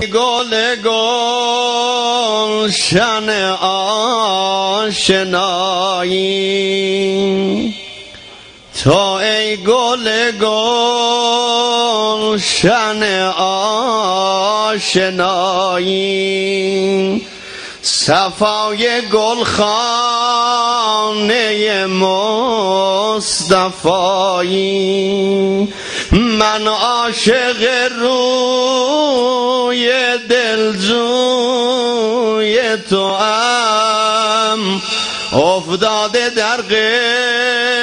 گل گلشن آشنایی تو ای گل گلشن آشنایی صفای گلخانه مصطفایی من عاشق روی دلجوی تو ام افتاده در قبله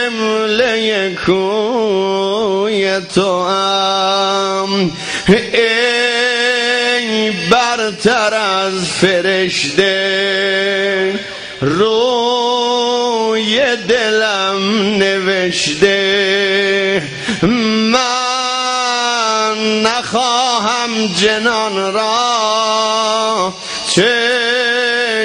کوی تو ام ای برتر از فرشته روی دلم نوشته من نخواهم جنان را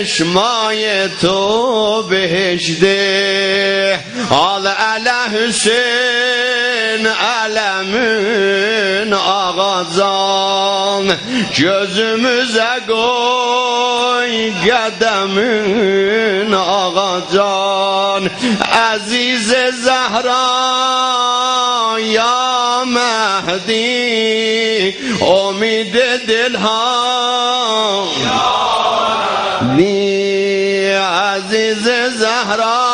چشمای تو بهشته آل علی حسین علمون آغازان gözümüze koy قدمون آغازان عزیز زهرا یا مهدی امید دلها بی عزیز زهرا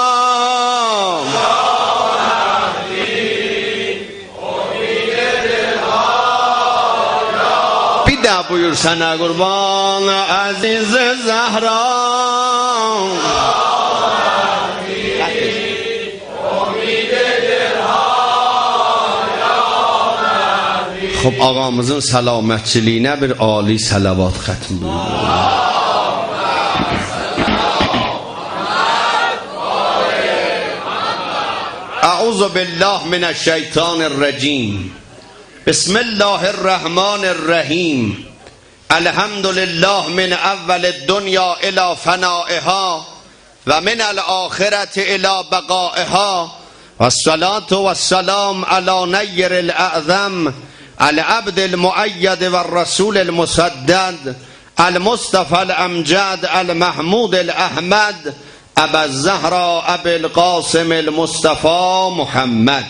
buyur sana kurban aziz Zahra خب ağamızın selametçiliğine bir âli salavat xətm buyurun. Euzu billahi mineşşeytanirracim. Bismillahirrahmanirrahim. Elhamdülillah min evvelid dünya ila fenaiha ve minel ahireti ila begaiha ve salatu ve selam ala neyyiril a'zam al abdil muayyed ve rasulil musaddad al mustafa'l amjad al mahmudil ahmed ebez zahra ebil qasimil mustafa muhammed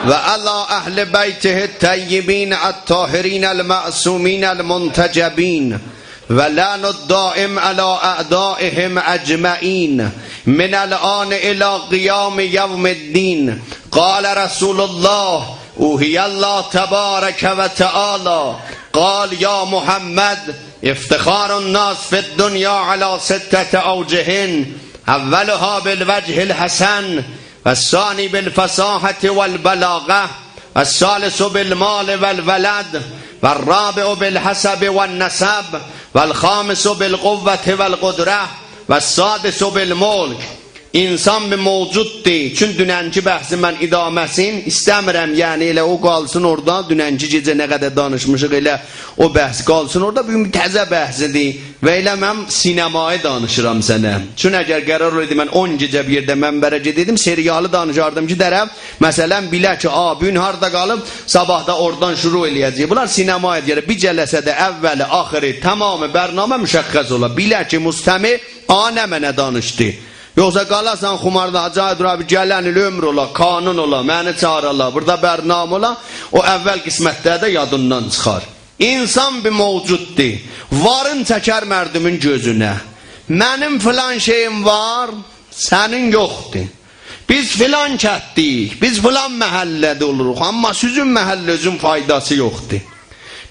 وعلى أهل بيته الطيبين الطاهرين المعصومين المنتجبين ولعن الدائم على أعدائهم أجمعين من الآن إلى قيام يوم الدين قال رسول الله أوحي الله تبارك وتعالى قال يا محمد افتخار الناس في الدنيا على 6 أوجه أولها بالوجه الحسن والثاني بالفصاحة والبلاغة والثالث بالمال والولد والرابع بالحسب والنسب والخامس بالقوة والقدرة والسادس بالملك İnsan bir mevcuddur. Çünkü dünənki bəhsin mən idaməsin istəmirəm. Yəni elə o qalsın orada. Dünənki gecə nə qədər danışmışıq elə o bəhs qalsın orada. Bugün bir təzə bəhsidir. Və elə mən sinemayı danışıram sənə. Çünki əgər qərar olsaydı mən 10 gecə bir yerdə mənbərə gedəydim, serialı danışardım ki, dərəv məsələn bilə ki, bu gün harda qalıb, sabah da oradan şuru eləyəcək. Bunlar sinemaya deyir. Bir cələsədə əvvəli, axırı, tamamı bərnamə müşəxxəs ola. Bilə ki, müstəmi nə mənə danışdı. Yoxsa qalasan xumarda Hacı abi gələn il ömür ola, kanun ola, məni çağırala, burada bərnam ola, o əvvəl qismətdə də yadından çıxar. İnsan bir mevcuddur. Varın çəkər mərdumun gözünə. Mənim filan şeyim var, sənin yoxdur. Biz filan kətdik, biz filan məhəllədə oluruq, amma sizin məhəlləcün faydası yoxdur.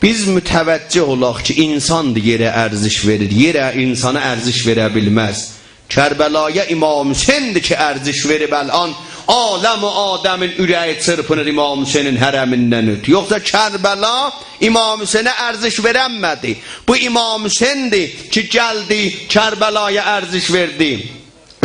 Biz mütəvəccih olaq ki, insandır yerə ərziş verir, yerə insana ərziş verə bilməz. Kərbəlaya İmam Hüseyndir ki, ərziş verib əl'an aləm-i Adəmin ürəyi çırpınır İmam Hüseynin hərəmindən öt. Yoxsa Kərbəla İmam Hüseynə ərziş verənmədi. Bu İmam Hüseyndir ki, gəldi Kərbəlaya ərziş verdi.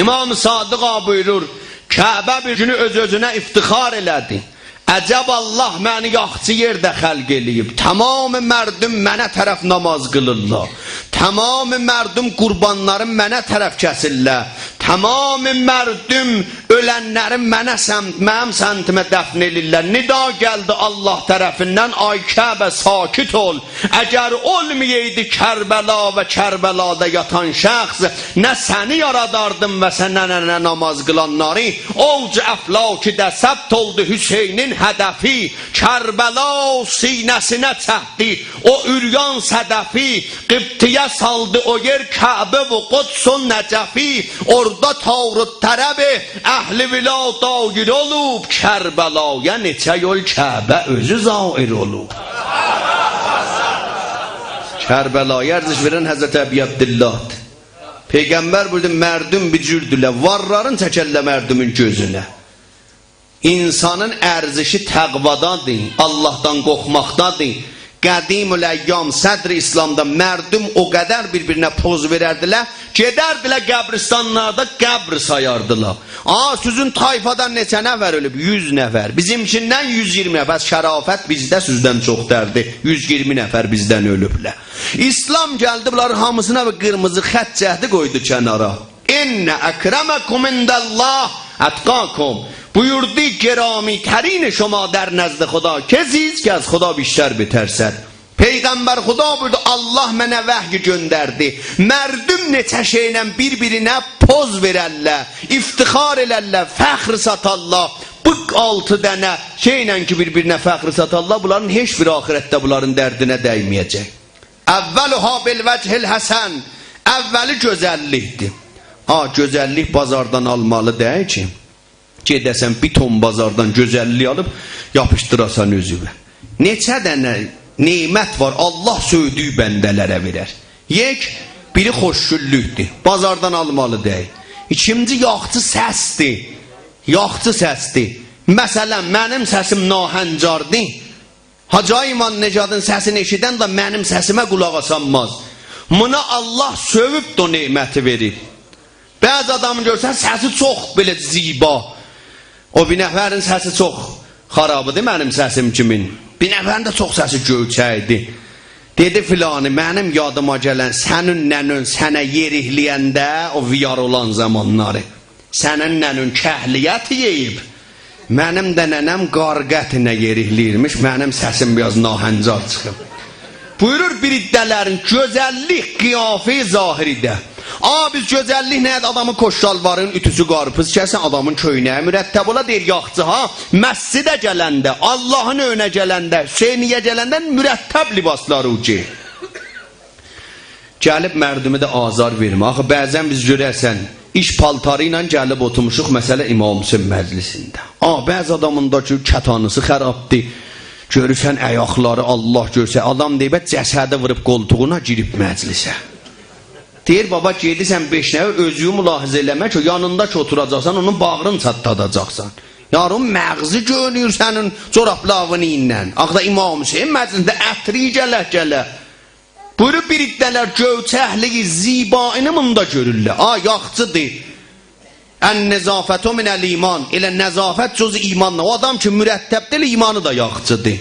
İmam Sadıq buyurur, Kəbə bir günü öz-özünə iftixar elədi. Əcəb Allah məni yaxçı yerdə xəlq eləyib. Tamamı mərdum mənə tərəf namaz qılırlar. Tamamı mərdum qurbanlarım mənə tərəf kəsirlər. Tamam mərdüm ölənləri mənim səmtimə dəfn elirlər. Nida gəldi Allah tərəfindən, ay Kəbə sakit ol. Əgər olmayaydı Kərbəla və Kərbəlada yatan şəxs, nə səni yaradardım və sənə nə namaz qılanları. Ovc əflaki də səbt oldu Hüseynin hədəfi. Kərbəla sinəsinə çəkdi o üryan sədəfi. Qibtiyə saldı o yer Kəbə və Qudsun Nəcəfi. Orada tavrut tərəbi əhli vila dagir olub. Kərbəlaya neçə yol Kəbə özü zair olub. Kərbəlaya ərziş verən Həzrət Əbi Abdillah'dır. Peygamber burada mərdum bir cürdülə varların çəkəllə mərdumun gözünə. İnsanın ərzişi təqvadadır, Allah'tan qorxmaqdadır. Qədimül əyyam sədr İslamda mərdum o qədər bir-birinə poz verərdilər, gedərdilər qəbristanlarda qəbr sayardılar. Sizin tayfadan neçə nəfər ölüb? 100 nəfər. Bizimkindən 120 nəfər. Şərafət bizdə sizdən çox dərdi. 120 nəfər bizdən ölüblər. İslam gəldi, bunların hamısına bir qırmızı xət cəhdi qoydu kənara. İnnə əkrəməkum indəllah ətqakum. Buyurdu gerami ترین شما در نزد خدا کسیست که از خدا بیشتر بترسد. Peygamber Xuda buyurdu, Allah mənə vəhy göndərdi. Mərdum neçə şeylə bir-birinə poz verərlər, iftixar elərlər, fəxr satarlar. Bu 6 dənə şeylə ki bir-birinə fəxr satarlar, bunların heç bir ahirətdə bunların dərdinə dəyməyəcək. Əvvəluha bil vəchil həsən. Əvvəli gözəllikdir. Gözəllik bazardan almalı deyil ki. Gedəsən bir ton bazardan gözəlliyi alıb yapışdırasan özüvə. Neçə dənə nemət var Allah söydüyü bəndələrə verər. Biri xoşgüllükdür, bazardan almalı deyil. İkinci yaxçı səsdir. Yaxçı səsdir. Məsələn mənim səsim nahəncardır. Hacı İman Necadın səsini eşidən də mənim səsimə qulaq asanmaz. Buna Allah sövüb də neməti verir. Bəzi adamı görsən səsi çox belə ziba. O bir nəfərin səsi çox xarabıdır mənim səsim kimin. Bir nəfərin də çox səsi göyçəkdir. Dedi filanı, mənim yadıma gələn sənin nənün sənə yerihliyəndə o viyar olan zamanları. Sənin nənün kəhliyyət yeyib. Mənim də nənəm qarqətinə yerihliyirmiş, mənim səsim biraz nahəncar çıxıb. Buyurur bir iddələrin gözəllik qiyafə zahiridə. Biz gözəllik nədir? Adamın koşşalvarın ütüsü qarpız kəsən, adamın köynəyə mürəttəb ola deyir yaxçı məscidə gələndə, Allahın önə gələndə, Hüseyniyə gələndə mürəttəb libasları ucu. Gəlib mərdumi də azar vermə. Bəzən biz görərsən, iş paltarı ilə gəlib oturmuşuq məsələ İmam Hüseyin məclisində. Bəzi adamındakı kətanısı xərabdır. Görürsən əyaqları Allah görsə, adam deyib cəsədə vırıb qoltuğuna girib məclisə. Deyir, baba gedirsən 5 nəfər özüyü mülahizə eləmək, yanındakı oturacaqsan, onun bağrını çatladacaqsan. Yarın məğzi görünür sənin corablavını ilə. Axda İmam Hüseyin məclisində ətri gələ. Buyurub bir iddələr gövçəhliyi, zibaini mında görürlər. Yaxçıdır. Ən-nəzafətu minəl iman. Elə nəzafət cüz imanla. O adam ki mürəttəbdir, imanı da yaxçıdır.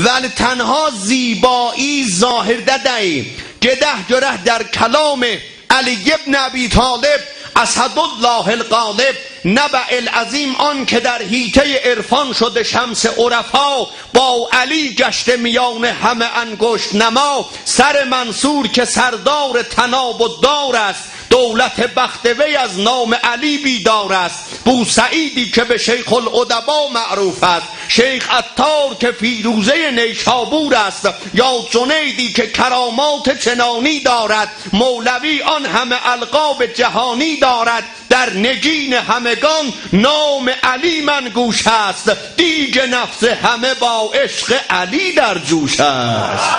Vəli tənha zibai zahirdə deyil. Gedəh görəh در کلام علی ابن ابی طالب اسدالله الغالب نبع العظیم آن که در حیطه عرفان شده شمس عرفا با علی گشته میان همه انگشت نما سر منصور که سردار تناب و دار است دولت بخت وی از نام علی بیدار است بو سعیدی که به شیخ الادبا معروف است شیخ عطار که فیروزه نیشابور است یا جنیدی که کرامات چنانی دارد مولوی آن همه القاب جهانی دارد در نگین همگان نام علی منگوش است دیگ نفس همه با عشق علی در جوش است.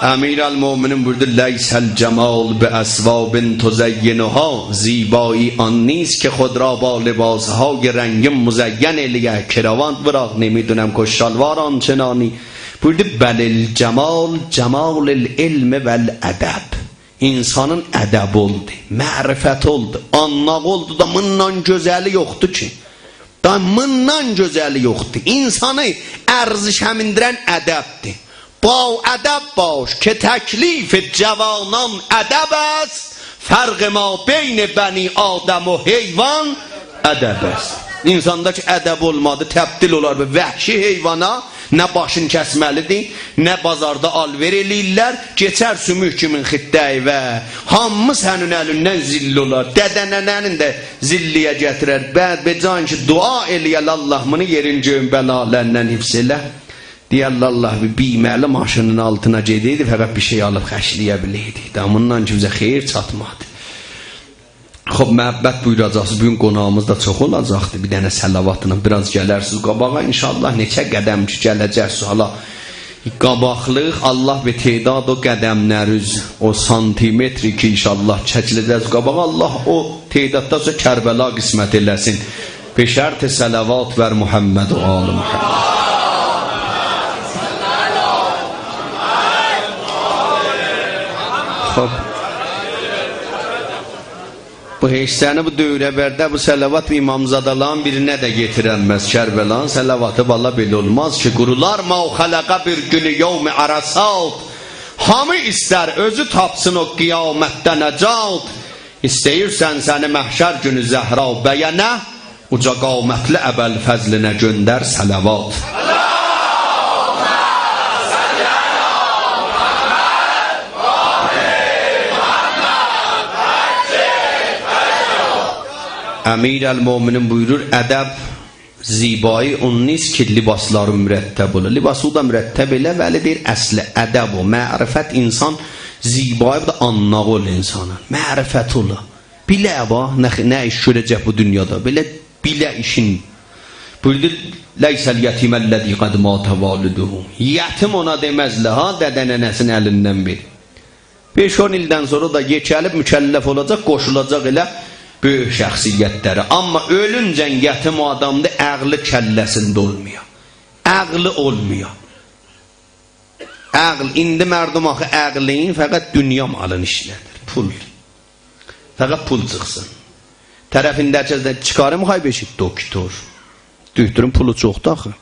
امیر المؤمنین burada لیس الجمال به اسباب تزینها زیبایی آن نیست که خود را با لباسهای رنگین مزین الیه کراوان براق نمیدونم کشالوار آنچنانی burada بل الجمال جمال العلم والادب insanın ədəb oldu, mərifət oldu, anlaq oldu da bundan gözəli yoxdur ki. Bundan gözəli yoxdur. İnsanı ərzişəmindirən ədəbdir. با ادب باش که تکلیف جوانان ادب است Fərq ma beyn bəni Adəm o heyvan ədəb است. İnsanda ki ədəb olmadı, təbdil olar bir vəhşi heyvana, nə başın kəsməlidir, nə bazarda alver eləyirlər, keçər sümük kimin xiddəyi və hamı sənin əlindən zilli olar. Dədənənənin də zilliyə gətirər. Bəd becan ki dua eləyəl Allah'mını yerin göyün bəlalərindən hifz elə. Deyəl Allah bir biməli maşının altına gediydi, fəqət bir şey alıb xəşliyə biləydi. Damından ki bizə xeyir çatmadı. Xob, məhəbbət buyuracaqsınız. Bugün qonağımız da çox olacaqdır. Bir dənə səlavatla biraz gələrsiniz qabağa. İnşallah neçə qədəm ki gələcəksiniz. Hala qabaqlıq Allah və tedad o qədəmləriniz, o santimetri ki inşallah çəkiləcəksiniz qabağa. Allah o tedadda sonra Kərbəla qismət eləsin. Beşərt səlavat və Muhammed və Ali Muhammed. Bu heçsəni bu dövrəbərdə bu səlavat imamzadaların birinə də getirənməz. Kərbəlanın səlavatı valla belə olmaz ki, qurular mau xələqə bir günü yevmi arasat. Hamı istər özü tapsın o qiyamətdə nəcat. İstəyirsən səni məhşər günü zəhra bəyənə, uca qamətli əbəl fəzlinə göndər səlavat. Əmir əl-Müminin buyurur, ədəb zibayı onun نیست ki libasları mürəttəb olur. Libası da mürəttəb elə, vəli deyir, əsli ədəb o. Mərifət insan zibayı da anlağı ol insana. Mərifət ola. Bilə va, nə iş görəcək bu dünyada. Bilə işin. Buyurdur, Leysəl yətiməlləzi qəd mətə validuhu. Yətim ona deməzlə, ha, dədənənəsin əlindən bir. 5-10 ildən sonra da yekəlib mükəlləf olacaq, qoşulacaq elə böyük şəxsiyyətləri. Amma ölüncən yetim o adamda əqli kəlləsində olmuyor. Əqli olmuyor. Əql, indi mərdum axı əqliyin fəqət dünya malın işlədir. Pul. Fəqət pul çıxsın. Tərəfindəcəzdə çıxarım xay beşik doktor. Dühtürün pulu çoxdur axı.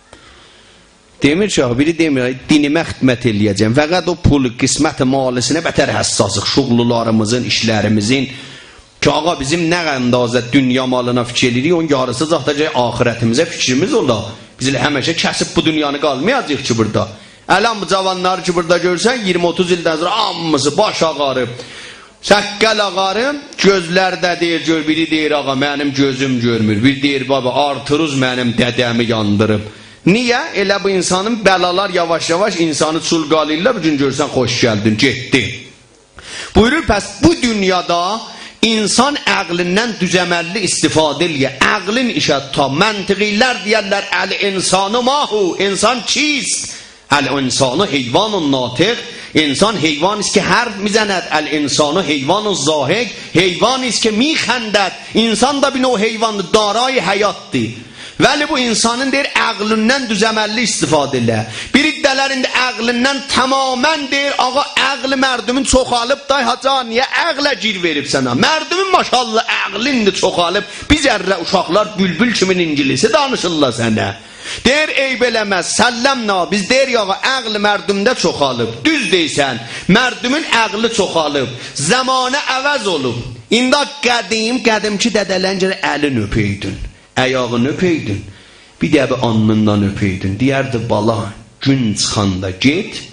Demir ki, biri demir, dinimə xidmət eləyəcəm. Fəqət o pul qismət malisinə bətər həssasıq. Şuğlularımızın, işlərimizin ki, ağa bizim nə əndazə dünya malına fikir edirik, onun yarısı zaxtacaq ahirətimizə fikrimiz ola. Biz elə həməşə kəsib bu dünyanı qalmayacaq ki, burada. Ələn bu cavanları ki, burada görsən, 20-30 ildən sonra hamısı baş ağarıb, səqqəl ağarıb, gözlərdə deyir, gör, biri deyir, ağa, mənim gözüm görmür, bir deyir, baba, artırız mənim dədəmi yandırıb. Niyə? Elə bu insanın bəlalar yavaş-yavaş insanı çulqalıyla bir gün görsən, xoş gəldin, getdi. Buyurur, pəs bu dünyada İnsan əqlindən düzəməlli istifadə eləyə. Əqlin işə ta. Məntiqilər deyərlər, əl-insanı mahu. İnsan çist? Əl-insanı heyvanun natiq. İnsan heyvan ist ki hərf mizənəd. Əl-insanı heyvanun zahik. Heyvan ist ki mixəndəd. İnsan da bir o heyvandır, daray həyatdır. Vəli bu insanın deyir, əqlindən düzəməlli istifadə elə. Bir iddələrində əqlindən tamamən deyir, ağa, əqli mərdümün çoxalıb da, haca, niyə əqlə gir verib sənə? Mərdümün maşallah əqlindir çoxalıb, biz ərlə uşaqlar bülbül kimin İngilisi danışırlar sənə. Deyir, eyb eləməz, səlləmna, biz deyir, ağa, əqli mərdümdə çoxalıb. Düz deysən, mərdümün əqli çoxalıb, zəmanə əvəz olub. İnda qədim ki, dədələncə əlin öpəydin. Ayağını öpəydin, bir də bir alnından öpəydin. Deyərdi, bala, gün çıxanda get,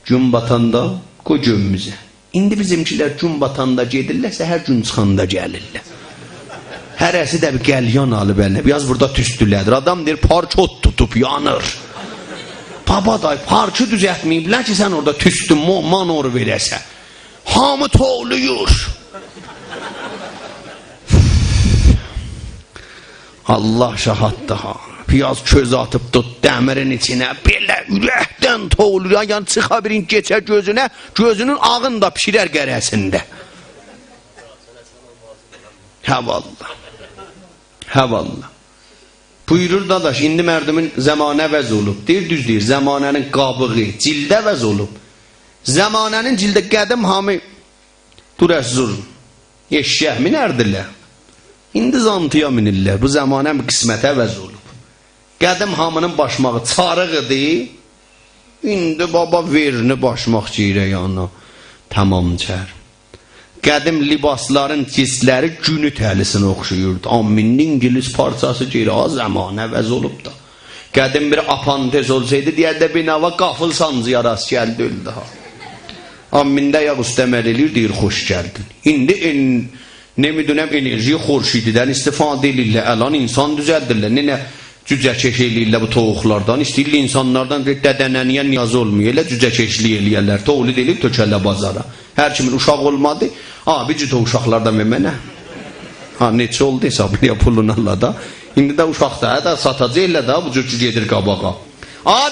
gün batanda qoy gömmüzə. İndi bizimkilər gün batanda gedirlər, səhər gün çıxanda gəlirlər. Hərəsi də bir qəlyan alıb əlinə, biraz burada tüstülədir. Adam deyir, parçot tutub, yanır. Baba day, parçı düzətməyiblər ki, sən orada tüstü, manor verəsə. Hamı toğluyur. Allah şahaddır ha. Piyaz köz atıp tut dəmirin içine. Belə ürəkdən toğluyor. Yani çıxa birin geçer gözüne. Gözünün ağını da pişirər qərəsində. Hə vallah. Hə vallah. Buyurur dadaş, indi mərdumun zamanə əvəz olub. Deyir, düz deyir. Zamanənin qabığı, cildə əvəz olub. Zamanənin cildə qədim hamı durəzzur. Eşşəh minərdirlər. İndi zantıya minirlər. Bu zamanə qismətə əvəz olub. Qədim hamının başmağı çarıq idi. İndi baba verini başmaq giyirə yana. Tamam çər. Qədim libasların cisləri günü təlisini oxşuyurdu. Amminli İngiliz parçası geri az zaman əvəz olub da. Qədim bir apantez olsaydı deyədə binava qafıl sancıya rast gəldi öldü ha. Ammində yağ üstəməl edir, deyir, xoş gəldin. İndi nemidünəm enerjiyi xorşididən istifadə edirlər, əlan insan düzəldirlər. Nenə cücəkeş eləyirlər bu toğuqlardan, istəyirlər insanlardan dədənəniyə niyaz olmuyor, elə cücəkeşlik eləyərlər, toğulu deyilib tökərlər bazara. Hər kimin uşaq olmadı, bir cütə uşaqlardan və mənə. Neçə oldu hesabını pulun Allah da. İndi də uşaqda da satacı elə də bu cür gedir qabağa.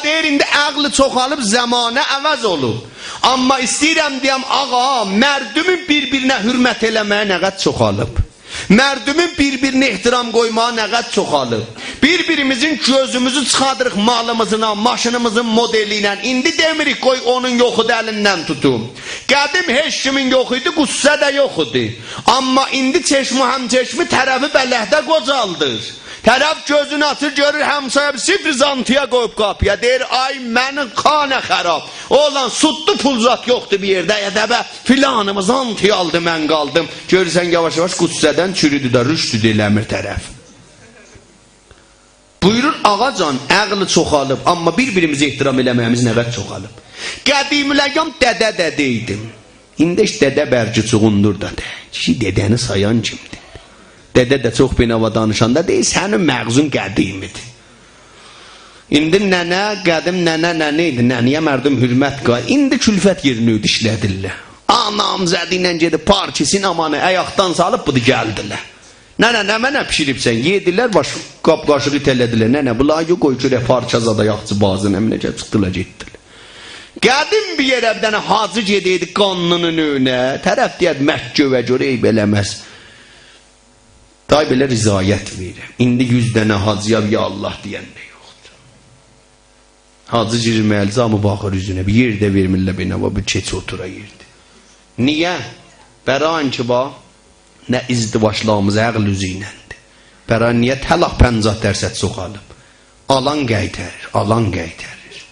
Deyir, indi əqli çoxalıb, zamanə əvəz olub. Amma istəyirəm deyəm, ağa, mərdümün bir-birinə hürmət eləməyə nəqət çoxalıb. Mərdümün bir-birinə ehtiram qoymağa nəqət çoxalıb. Bir-birimizin gözümüzü çıxadırıq malımızına, maşınımızın modeli ilə. İndi demirik, qoy onun yoxudu əlindən tutum. Qədim heç kimin yox idi, qüssə də yox idi. Amma indi çeşmi həm çeşmi tərəfi bələhdə qocaldır. Tərəf gözünü atır, görür həmsayab sifr zantıya qoyub qapıya. Deyir, ay mənim xanə xərab. Oğlan sutlu pulzat yoxdur bir yerdə. Ədəbə filanımı zantıya aldı, mən qaldım. Görürsən yavaş-yavaş qüssədən çürüdü də rüşdü eləmir tərəf. Buyurur ağacan, əqli çoxalıb, amma bir-birimizi ehtiram eləməyimiz nəvət çoxalıb. Qədimləyəm dədə idim. İndi heç dədə bərci çuğundur da. Kişi dədəni sayan kimdir? Dədə də çox binava danışanda deyil, sənin məğzun qədimidir. İndi nənə, qədim nənə idi, nənəyə mərdum hürmət qay. İndi külfət yerini ödüşlədirlər. Anam zədi ilə gedib parçisin amanı əyaqdan salıb budu gəldilər. Nənə, nə mənə pişiribsən? Yedilər, qap qaşığı itələdilər. Nənə, bulağı qoy görək parça zada yaxçı bazı nəminə gəlib çıxdılar, getdilər. Qədim bir yerə bir dənə hacı gedəydi qanlının önə. Tərəf deyəd, Məkkövə görə eyb eləməz. Day belə rizayət verir. İndi 100 dənə hacıya ya Allah deyən də yoxdur. Hacı girməli, zamı baxır üzünə. Bir yerdə vermirlər bənə, bir keçi otura yerdə. Niyə? Bəran ki, nə izdivaçlarımız əql üzü iləndir. Bəran niyə təlaq 50 dərsət soxalıb? Alan qaytərir, alan qaytərir.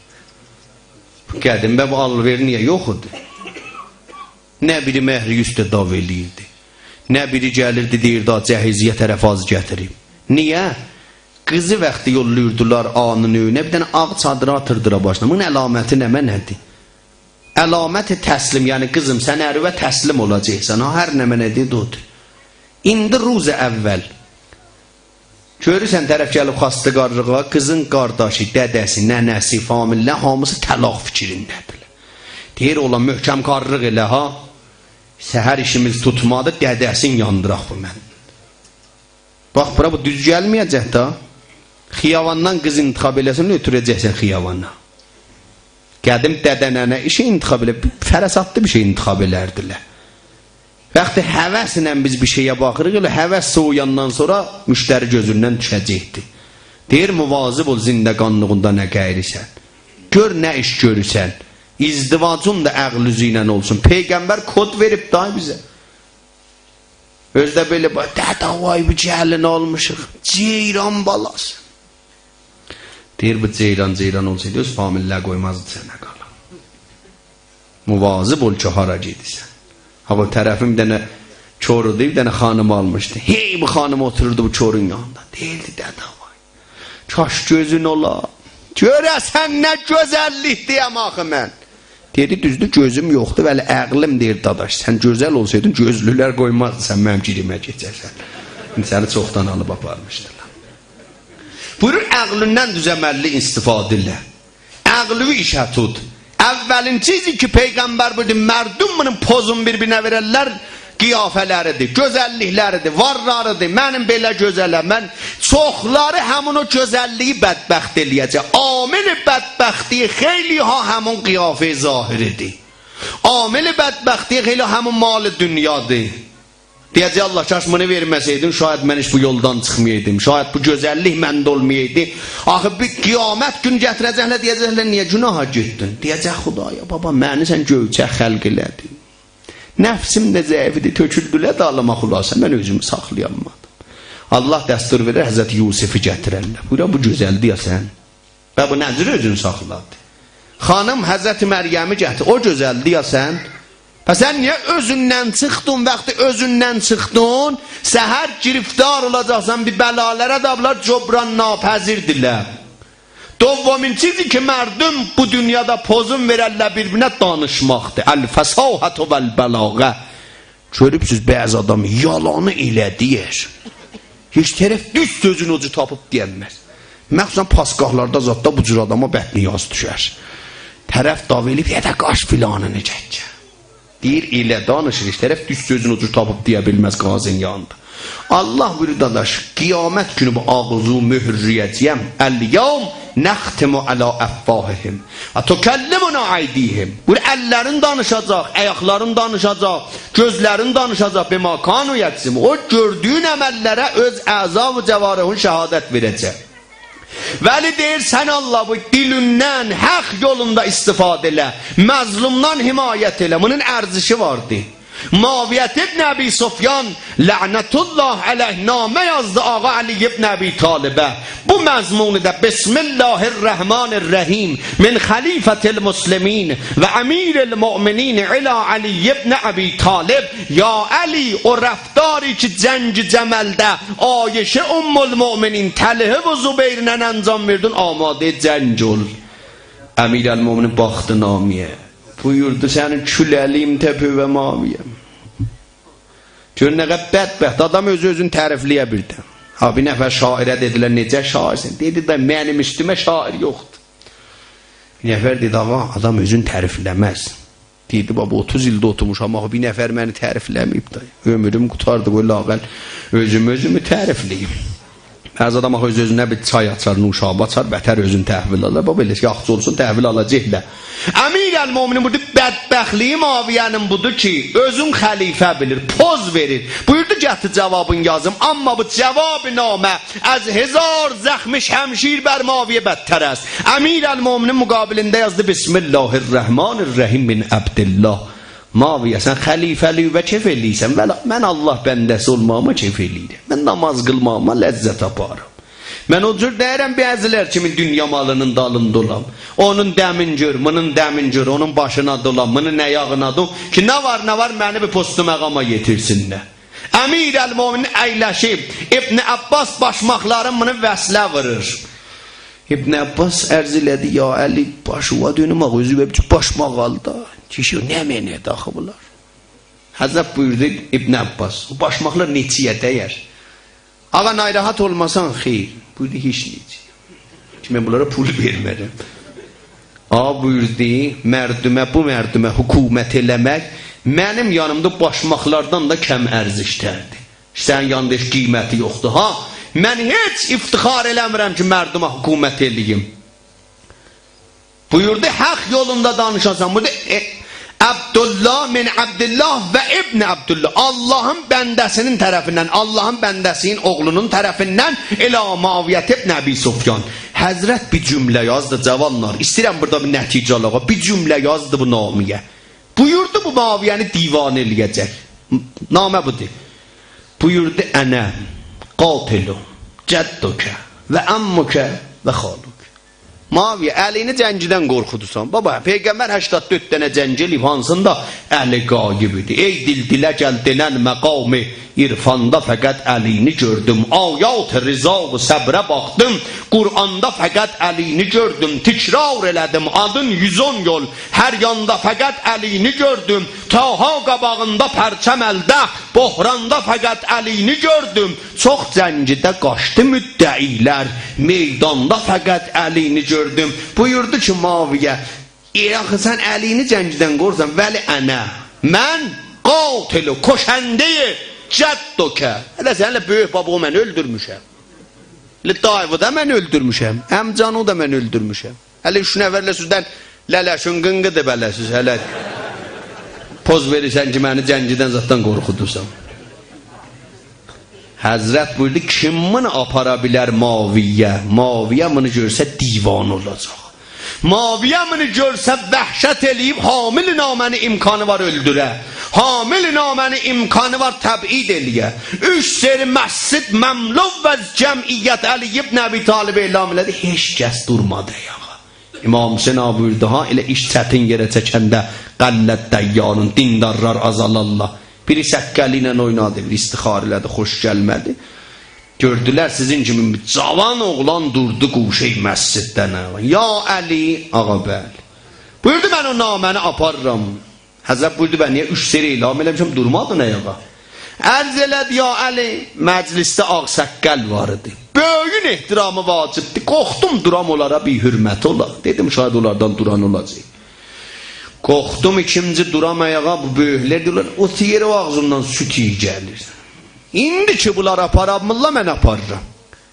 Qədim bu alver niyə yoxudur? Nə biri məhri üstə dav eləyirdi. Nə biri gəlirdi, deyirdi, cəhizliyə tərəf az gətirib. Niyə? Qızı vaxtı yolluyurdular anın önünə, bir dənə ağ çadıra atırdıra başına. Bunun əlaməti nədir? Əlaməti təslim, yəni qızım, sən ərivə təslim olacaqsan. Hər nə mənə deyir, odur. İndi ruzə əvvəl. Görürsən, tərəf gəlib xastı qarrığa, qızın qardaşı, dədəsi, nənəsi, famillə, hamısı təlaq fikrindədir. Deyir, olan möhkəm qarrıq elə, ha? Səhər işimiz tutmadı, dədəsin yandıraq bu mən. Bax, bura bu düz gəlməyəcək da. Xiyavandan qız intiqab eləsin, ötürəcəksən xiyavana. Qədim dədənənə işi intiqab elə, fərəsatlı bir şey intiqab elərdilər. Vaxtı həvəslə biz bir şeyə baxırıq, elə həvəs soğuyandan sonra müştəri gözündən düşəcəkdir. Deyir, muvazib ol zindəqanlığında nə qayrisən. Gör nə iş görürsən. İzdivacın da əql üzü ilə olsun. Peyğəmbər kod verib da bizə. Özdə belə dədə vay bu gəlin olmuşuq. Ceyran balası. Deyir, bu ceyran olsaydı öz famillə qoymazdı sənə qala. Muvazib ol ki, hara gedirsən. Hava tərəfim bir dənə çoru deyib, bir dənə xanım almışdı. Hey, bu xanım otururdu bu çorun yanında. Deyildi, dədə vay. Kaş gözün ola. Görəsən nə gözəllik deyəm axı mən. Dedi, düzdür, gözüm yoxdur, vəli əqlim deyir, dadaş, sən gözəl olsaydın, gözlülər qoymazdı, sən mənim girimə keçərsən. İndi səni çoxdan alıb aparmışdırlar. Buyurur, əqlindən düzəməlli istifadə ilə. Əqlivi işə tut. Əvvəlin çizi ki, Peyğəmbər buyurdu, mərdum bunun pozun bir-birinə verərlər, qiyafələridir, gözəllikləridir, varlarıdır, mənim belə gözələm, mən çoxları həmin o gözəlliyi bədbəxt eləyəcək. Amil-i bədbəxtliyi xeyli ha həmin qiyafə zahiridir. Amil-i bədbəxtliyi xeyli həmin mal-i dünyadır. Deyəcək, Allah kaş bunu verməsəydin, şayət mən heç bu yoldan çıxmayaydım, şayət bu gözəllik məndə olmayaydı. Axı bir qiyamət gün gətirəcəklər, deyəcəklər, niyə günaha getdin? Deyəcək, Xudaya, baba, məni sən göyçək xəlq elədin. Nəfsim də zəifidir, töküldülər dağlama xulasa, mən özümü saxlayamadım. Allah dəstur verir, Həzrəti Yusifi gətirərlər. Buyura, bu gözəldir ya sən. Və bu nəzir özünü saxladı. Xanım Həzrəti Məryəmi gətir, o gözəldir ya sən. Pəs sən niyə özündən çıxdın, vaxtı özündən çıxdın, səhər giriftar olacaqsan bir bəlalərə də bunlar cobran napəzirdirlər. Dovumin çizi ki mərdum bu dünyada pozun verərlər bir-birinə danışmaqdır. Əl-fəsahətü vəl-bəlağə. Görübsüz bəzi adam yalanı ilə deyir. Heç tərəf düz sözün ucu tapıb deyənməz. Məxsusən paskahlarda zatda bu cür adama bətni yaz düşər. Tərəf dav elib, ya da qaş filanını çəkcə. Deyir ilə danışır, heç tərəf düz sözün ucu tapıb deyə bilməz qazın yanında. Allah buyurur dadaş, qiyamət günü bu ağzı mühürriyəcəyəm. Əl-yavm nəxtimu alə əffahihim və tükəllimuna aydihim. Buyur, əllərin danışacaq, ayaqların danışacaq, gözlərin danışacaq. Bima kanu yəksim. O gördüyün əməllərə öz əza və cəvarihun şəhadət verəcək. Vəli deyir, sən Allah bu dilindən haq yolunda istifadə elə, məzlumdan himayət elə. Bunun ərzişi vardı. Muaviyyət ibn Əbi Sufyan la'nətullah əleyh namə yazdı ağa Ali ibn Əbi Talibə. Bu məzmunu da Bismillahirrahmanirrahim min xalifətil muslimin və əmiril müminin ilə Ali ibn Əbi Talib. Ya Ali, o rəftarı ki cəngi cəməldə Ayşə Ummul Müminin Təlhə və Zübeyrinə əncam verdin, amadə cəng ol. Əmirəl müminin baxdı namiyə. Buyurdu, sənin küləliyim təpü və maviyəm. Gör nə qədər bədbəxt adam özünü tərifləyə bildi. Ha, bir nəfər şairə dedilər, necə şairsən? Dedi də, mənim üstümə şair yoxdur. Bir nəfər dedi, adam özünü tərifləməz. Dedi, baba 30 ildə oturmuşam, ama bir nəfər məni tərifləməyib da. Ömrüm qutardı, qoy lağəl özümü tərifləyim. Bəzi adam öz-özünə bir çay açar, nuşabı açar, bətər özünü təhvil alır. Baba elə ki, yaxşı olsun, təhvil alacaqlar. Əmir-əl-müminin budur, bədbəxtliyi Muaviyyənin budur ki, özün xəlifə bilir, poz verir. Buyurdu, gətir cavabın yazım. Amma bu cavab-ı namə az 1000 zəxmiş həmşir bər Muaviyyə bədtər əz. Əmir-əl-müminin müqabilində yazdı, Bismillahirrahmanirrahim min Abdillah. Muaviyyə, sən xəlifəliyi və kef eləyirsən, mən Allah bəndəsi olmağıma kef eləyirəm. Mən namaz qılmağıma ləzzət aparım. Mən o cür deyirəm bəzilər kimi dünya malının dalında olam. Onun dəmin gör, bunun dəmin gör, onun başına dolam, bunun əyağına dolam ki, nə var, məni bir postu məqama yetirsinlər. Əmir-əl-müminin əyləşib, İbn Abbas başmaqların bunu vəslə vırır. İbn Abbas ərz elədi, ya Əli, başıva dönüm, özü və başmaq aldı. Kişi, nə mənə daxı bunlar? Həzrət buyurdu İbn Abbas, başmaqlar neçiyə dəyər? Ağa, nayrahat olmasan, xeyr. Buyurdu, heç necə. Ki, mən bunlara pul vermərəm. Ağa buyurdu, bu mərdümə hükümət eləmək, mənim yanımda başmaqlardan da kəm ərzişdərdi. Sən yanında heç qiyməti yoxdur. Ha, mən heç iftixar eləmirəm ki, mərdümə hükümət eləyim. Buyurdu, haq yolunda danışasan. Buyurdu, Abdullah min Abdullah və İbn Abdullah. Allahın bəndəsinin tərəfindən, Allahın bəndəsinin oğlunun tərəfindən ilə Muaviyyət ibn Əbi Sufyan. Həzrət bir cümlə yazdı, cavanlar. İstəyirəm burada bir nəticə alağa. Bir cümlə yazdı bu namiyə. Buyurdu, bu Muaviyyəni divan eləyəcək. Namə budur. Buyurdu, ənə qatilu cəddukə və əmmukə və xaluk. Muaviyyə, əlini cəngidən qorxudusan. Baba, Peyğəmbər 84 dənə cəng eləyib, hansında əli qayib idi. Ey dildilə gəl denən məqami irfanda fəqət əlini gördüm. Ayat-ı riza və səbrə baxdım. Qur'anda fəqət əlini gördüm. Tikrar elədim, adın 110 yol. Hər yanda fəqət əlini gördüm. Taha qabağında pərçəm əldə, bohranda fəqət əlini gördüm. Çox cəngidə qaçdı müddəilər, meydanda fəqət əlini gördüm. Buyurdu ki, Muaviyyə, axı sən əlini cəngidən qorxsan, vəli ənə, mən qatilu, koşəndeyi cəddokə. Hələ sənlə böyük babamı mən öldürmüşəm. Dayıvı da mən öldürmüşəm. Əmcanı da mən öldürmüşəm. Hələ 3 nəfərlə sizdən lələşün qınqıdır bələsiz. Hələ poz verirsən ki, məni cəngidən zatdan qorxudursan. Həzrət buyurdu, kim bunu apara bilər Muaviyyə? Muaviyyə bunu görsə divan olacaq. Muaviyyə bunu görsə vəhşət eləyib, hamil naməni imkanı var öldürə. Hamil naməni imkanı var təbid eləyə. 3 seri məscid məmluv və cəmiyyət Əli ibn Əbi Talib elam elədi. Heç kəs durmadı yağa. İmam Hüseyin buyurdu ha, elə iş çətin yerə çəkəndə qəllət dəyyarın, dindarlar azalallah. Biri səkkəli ilə oynadı, biri istixar elədi, xoş gəlmədi. Gördülər sizin kimi bir cavan oğlan durdu quşey məsciddən. Ya Əli, ağa bəli. Buyurdu mən o naməni aparıram. Həzrət buyurdu ben niye 3 seri ilam eləmişəm, durmadı nə yağa. Ərz elədi ya Əli, məclisdə ağ səkkəl var idi. Böyün ehtiramı vacibdir. Qorxdum duram onlara bir hürmət ola. Dedim şayad onlardan duran olacaq. Qorxdum ikinci duram ayağa, bu böyüklər diyorlar, o yeri o ağzından süt iyi gəlir. İndi ki bunlar aparamırlar, mən aparıram.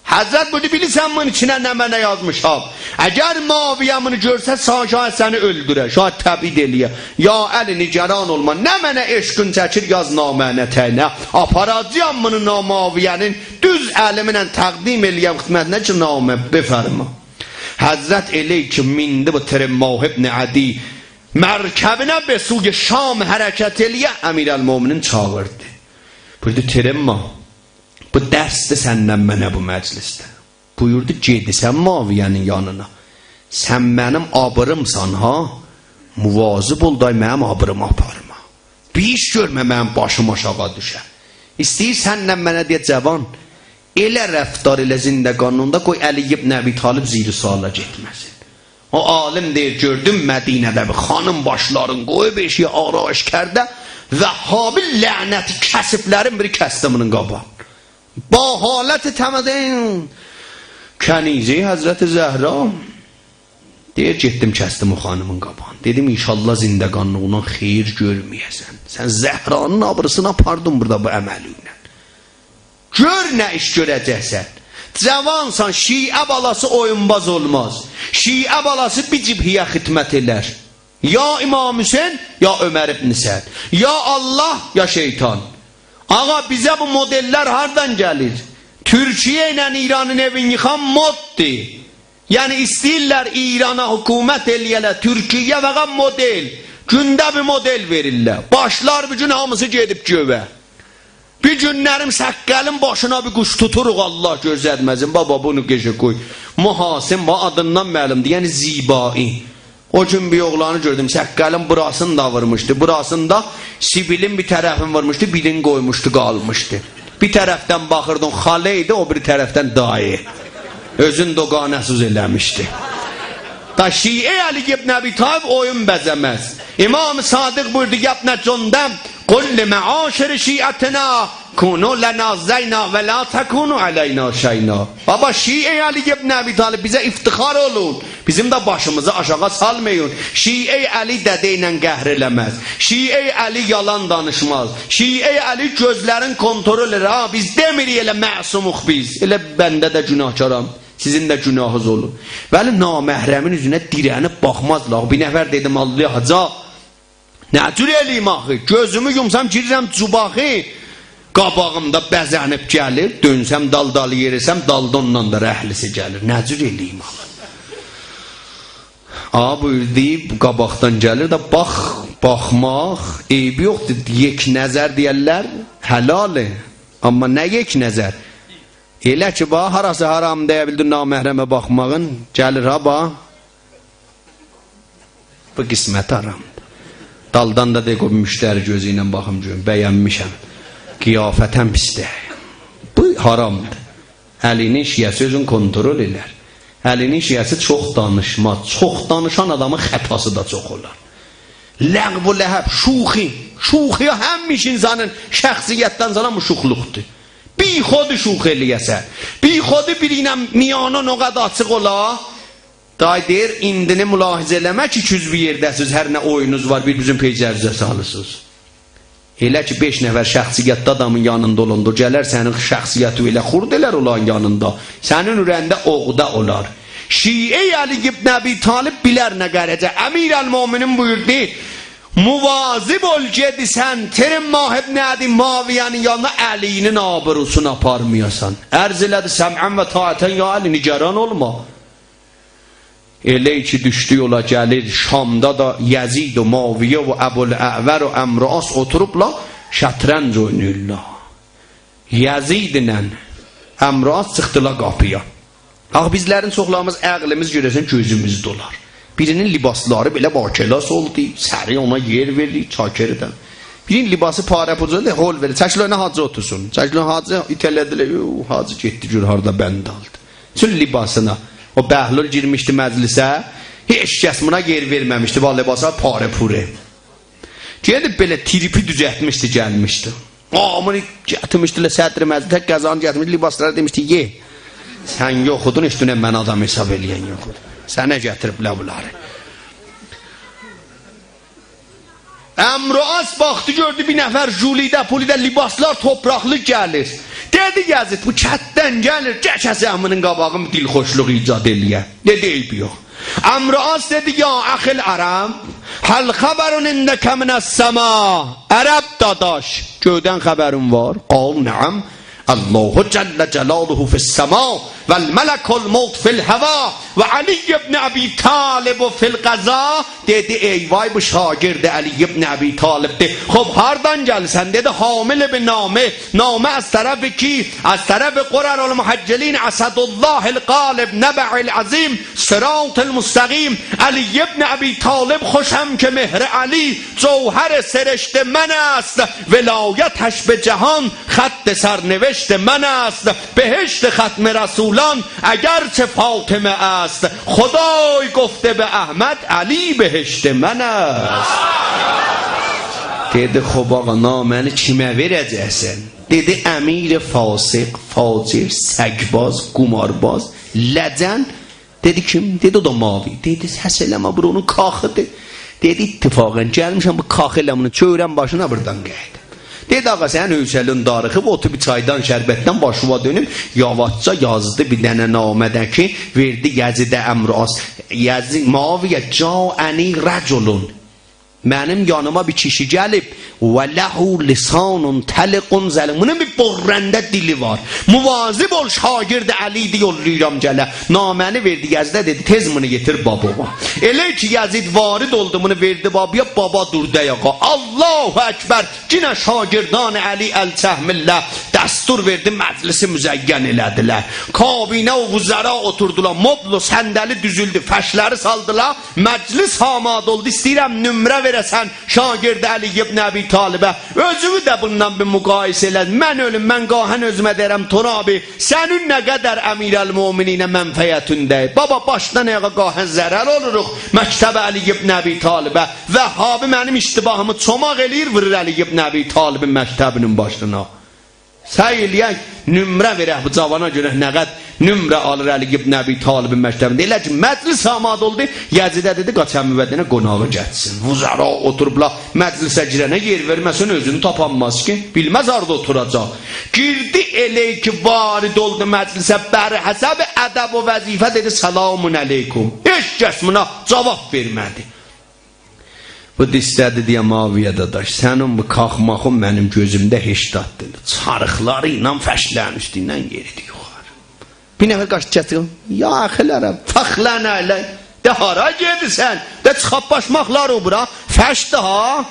Həzrət buyurdu, bilirsən bunun içine nə mənə yazmışam. Əgər maviyamını görsə, şahid səni öldürər, şahid təbid eləyə. Ya Əli, nigaran olma, nə mənə eşqün çəkir, yaz namənə təyinə. Aparacağım bunu maviyənin düz əlimlə təqdim eləyəm xidmətinə ki, namə befərma. Həzrət elə ki, mindi bu Tirimmah ibn Adi mərkəbinə be suy Şam hərəkət eləyə, Əmirəl-Möminin çağırdı. Buyurdu, Tirimmah, bu dərsdir səndən mənə bu məclisdə. Buyurdu, gedisən Maviyənin yanına. Sən mənim abırımsan ha, muvazib ol day mənim abırımı aparma. Bir iş görmə mənim başım aşağı düşə. İstəyir səndən mənə deyə cavan, elə rəftar elə zindəqanında qoy Əli ibn Əbi Talib ziri suala getməsin. O alim deyir, gördüm Mədinədə bir xanım başların qoyub eşiyə arayış kərdə və habil lənəti kəsiblərin biri kəstəminin qabaq. Ba halət təmədin Kənizi Həzrəti Zəhra deyir, getdim kəstim o xanımın qabağını. Dedim, inşallah zindəqanlığından xeyir görməyəsən. Sən Zəhranın abrısını apardın burada bu əməli ilə. Gör nə iş görəcəksən. Cavansan, şiə balası oyunbaz olmaz. Şiə balası bir cibhiyə xidmət elər. Ya İmam Hüseyin, ya Ömer ibn Səd. Ya Allah, ya şeytan. Ağa bize bu modeller hardan gelir? Türkiye ile İran'ın evini yıkan moddi. Yani istəyirlər İran'a hükümet eləyələr. Türkiye fakat model. Günde bir model verirlər. Başlar bir gün hamısı gedib gövə. Bir günlərim səkkəlin başına bir kuş tuturuq, Allah gözlətməsin. Baba bunu gece koy. Muhasim va adından məlumdur. Yani zibai. O gün bir oğlanı gördüm, səkkəlin burasını da vurmuşdu. Burasında sibilin bir tərəfini vurmuşdu, birini qoymuşdu, qalmışdı. Bir tərəfdən baxırdın, xalə idi, o bir tərəfdən dayı. Özün doqanəsiz eləmişdi. Da Şiə Əli ibn Əbi Talib oyun bəzəməz. İmam Sadiq buyurdu, yapnə cöndəm, qulli məaşir şiətinə, kunu lənə zəyna və la təkunu əleyna şeyna. Baba Şiə Əli ibn Əbi Talib bizə iftixar olun. Bizim de başımızı aşağı salmayın. Şiə Əli dədə ilə qəhr eləməz. Şiə Əli yalan danışmaz. Şiə Əli gözlərin kontrol edir. Ha, biz demirik elə məsumuq biz. Elə bəndə də günahkaram. Sizin de günahınız olur. Vəli naməhrəmin üzünə dirənib baxmazlar. Bir nəfər dedim, Allah haca, nə cür eləyim axı? Gözümü yumsam girirəm cubaxı. Qabağımda bəzənib gəlir. Dönsəm dal-dalı yerisəm dalda ondan da rəhlisi gəlir. Nə cür eləyim axı? Buyurdu, qabaqdan gəlir də baxmaq, eybi yoxdur. Yek nəzər deyərlər, həlali. Amma nə yek nəzər? Elə ki, harası haram deyə bildir naməhrəmə baxmağın, gəlir ha, bu qismət haramdır. Daldan da deyək, o müştəri gözü ilə baxım görüm, bəyənmişəm. Qiyafətən pisdir. Bu haramdır. Əlinin şiyəsi özün kontrol elər. Əlinin şiyəsi çox danışmaz. Çox danışan adamın xətası da çox olar. Ləğv-u ləhəb, şuxi. Şuxiyə həmmiş insanın şəxsiyyətdən sana müşuxluqdur. Bir xodu şux eləyəsən. Bir xodu biri ilə miyanın o qədər açıq ola. Day deyir, indini mülahizə eləmək 200 bir yerdəsiz, hər nə oyunuz var, bir bizim peycərizə salısınız. Elə ki 5 nəfər şəxsiyyətli adamın yanında olundur, gələr sənin şəxsiyyəti elə xurd elər olan yanında, sənin ürəyində oğda olar. Şiə Əli ibn Əbi Talib bilər nə qərəcə. Əmirəl-Möminin buyurdu, muvazib ol gedisən, Tirimmah ibn Adi Maviyənin yanına Əlinin abırusunu aparmayasan. Ərz elədi, səmən və taətən ya Əli, nigaran olma. Elə ki düşdü yola gəlir, Şamda da Yezid və Maviyə və Əbul-Əvər və Əmras oturubla şətrənc oynayırlar. Yezid ilə Əmras çıxdılar qapıya. Bizlərin çoxlarımız əqlimiz görəsən gözümüz dolar. Birinin libasları belə bakelas oldu. Səri ona yer verdi, çakirdən. Birinin libası para pucalı, hol verir. Çəkilönə hacı otursun. Çəkilönə hacı itələdilər. Hacı getdi gör harda bənd aldı. Çün libasına. O bəhlul girmişdi məclisə. Heç kəs buna yer verməmişdi. Va libasa para pure. Gedib belə tripi düzəltmişdi, gəlmişdi. Amını gətirmişdilər sədri məclisə, qəzanı gətirmişdi, libaslara demişdi, ye. Sən yoxudun, üstünə mən adam hesab eləyən yoxudur. Sənə gətiriblər bunları. Əmr-i As baxdı, gördü bir nəfər julidə, pulidə libaslar topraqlı gəlir. Dedi Yazid, bu kətdən gəlir, gəçəsi əminin qabağım dilxoşluq icad eləyə. Dedi, eyb yox. Əmr-i As dedi, ya əxil ərəm, həl xəbərun indəkə minəs-səma. Ərəb dadaş, göydən xəbərin var? Qal, nəam. Allahu Celle Celaluhu fis-sema vel melekul mevt fil-heva ve Ali ibn Abi Talib fil-qaza. Dedi ey vay bu şagird Ali ibn Abi Talib'di. Xob hardan gəlsən? Dedi hamil bin Name. Name az tərəfi ki, az tərəfi Qur'anul Muhaccelin Asadullahil Qalib Neba'il Azim Sıratul Mustaqim. Ali ibn Abi Talib خوشم که مهر علی جوهر سرشت من است ولایتش به جهان خط سرنوشت من است بهشت ختم رسولان اگرچه فاطمه است خدای گفته به احمد علی بهشت من است. Dedi xob ağa naməni kimə verəcəksən? Dedi əmir fasıq, facir, səgbaz, qumarbaz, ləcən. Dedi kim? Dedi o da mavi. Dedi səs eləmə bura onun kaxıdır. Dedi ittifaqən gəlmişəm bu kax eləmini çöyrən başına buradan qaydı. Dedi ağa sən hövsəlin darıxıb otu bir çaydan şərbətdən başıva dönüb yavaşca yazdı bir dənə namədə ki verdi Yezidə Əmr-i As. Yezid maviyə caəni rəculun. Mənim yanıma bir kişi gəlib və ləhu lisanun təliqun zəlim. Bunun bir borrəndə dili var. Muvazib ol şagird Əli'di yollayıram gələ. Naməni verdi Yezidə dedi tez bunu getir babama. Elə ki Yezid varid oldu bunu verdi babaya baba durdu ayağa. Allahu Ekber. Yine şagirdan Əli əl-Çəhmillə dəstur verdi məclisi müzəyyən elədilər. Kabinə o vuzara oturdular. Moblu səndəli düzüldü. Fəşləri saldılar. Məclis hamad oldu. İstəyirəm nümrə verəsən şagird Əli ibn Əbi Talibə. Özümü də bundan bir müqayisə eləd. Mən ölüm, mən qahən özümə deyirəm Turabi. Sənin nə qədər əmirəl-mümininə mənfəyyətündəyib. Baba başdan ayağa qahən zərər oluruq. Məktəb Əli ibn Əbi Talibə. Vəhhabi mənim iştibahımı çomaq eləyir, vırır Əli ibn Əbi Talibin məktəbinin başına. Səy eləyək, nümrə verək bu cavana görə nə qəd nümrə alır Əli ibn Əbi Talibin məktəbində. Elə ki, məclis hamad oldu, Yezidə dedi, qaç əmüvədinə qonağı getsin. Vuzara oturubla məclisə girənə yer verməsin, özünü tapanmaz ki, bilməz arada oturacaq. Girdi elə ki, varid oldu məclisə, bəri həsəbi ədəb o vəzifə dedi, salamun əleykum. Heç kəs buna cavab vermədi. Bu istədi deyə Maviyə dadaş, sənin bu qalxmaqın mənim gözümdə heç daddır. Çarıqları ilə fəşlərin üstündən yeridi yuxarı. Bir nəfər qaçdı gətirin. Ya əxilərəm, fəxlən ələk. De hara gedirsən? De çıxab başmaqlar o bura. Fəşdi ha.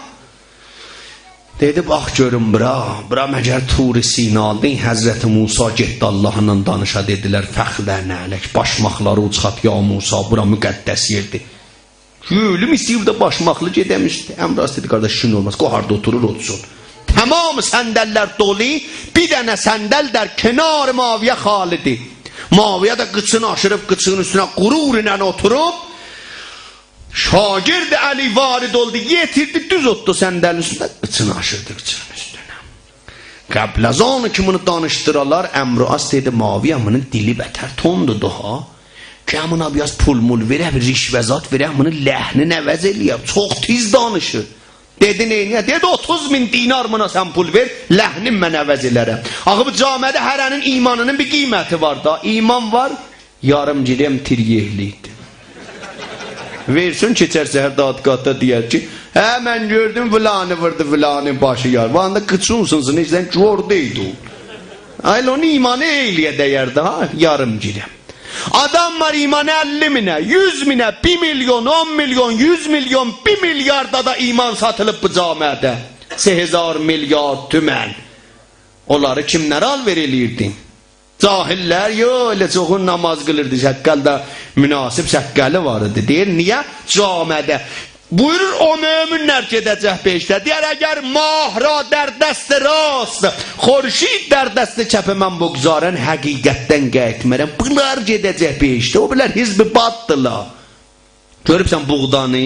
Dedi bax görün bura. Bura məgər Tur-i Sinal'dın Həzrəti Musa getdi Allah'la danışa dedilər. Fəxlən ələk. Başmaqları o çıxab ya Musa bura müqəddəs yerdir. Gülüm istəyib də başmaqlı gedəmişdi. Əmras dedi, qardaş şun olmaz, qoharda oturur otsun. Tamam səndəllər dolu, bir dənə səndəl dər kenar Maviyə xalidi. Maviyə də qıçını aşırıb, qıçının üstünə qurur ilə oturub, şagird Əli varid oldu, yetirdi, düz otdu səndəlin üstündə, qıçını aşırdı qıçının üstünə. Qəblazanı ki bunu danışdıralar, Əmr-i As dedi, Maviyə bunun dili bətər tondudu ha. Ki həmuna biraz pul-mul verək, rişvəzat verək, bunu ləhnin əvəz eləyək, çox tiz danışır. Dedi neyiniyə? Dedi 30.000 dinar buna sən pul ver, ləhnin mən əvəz elərəm. Axı bu camiədə hərənin imanının bir qiyməti var da. İman var, yarım girəm tiryehlidir. Versin keçərsə hər dadqatda deyər ki, hə mən gördüm filanı vurdu filanı başı yar. Bu anda qıçınsınsın, işdən gördüydü o. Ayl onu imanı eyliyə dəyərdi ha, yarım girəm. Adam var imanı 50.000'e, 100.000'e, 1 milyon, 10 milyon, 100 milyon, 1 milyarda da iman satılıp bu camiədə. 8 milyar tümən. Onları kimlərə al verilirdin? Cahillər elə çoxun namaz qılırdı, şəqqəldə münasib şəqqəli var idi. Deyir, niyə? Camədə. Buyurur, o möminlər gedəcək beşdə. Deyər, əgər mahra dər dəst rast, xorşid dər dəst çəpə mən bugzarən, həqiqətdən qayıtmərəm. Bunlar gedəcək beşdə. O bilər hizb-i baddılar. Görübsən buğdanı,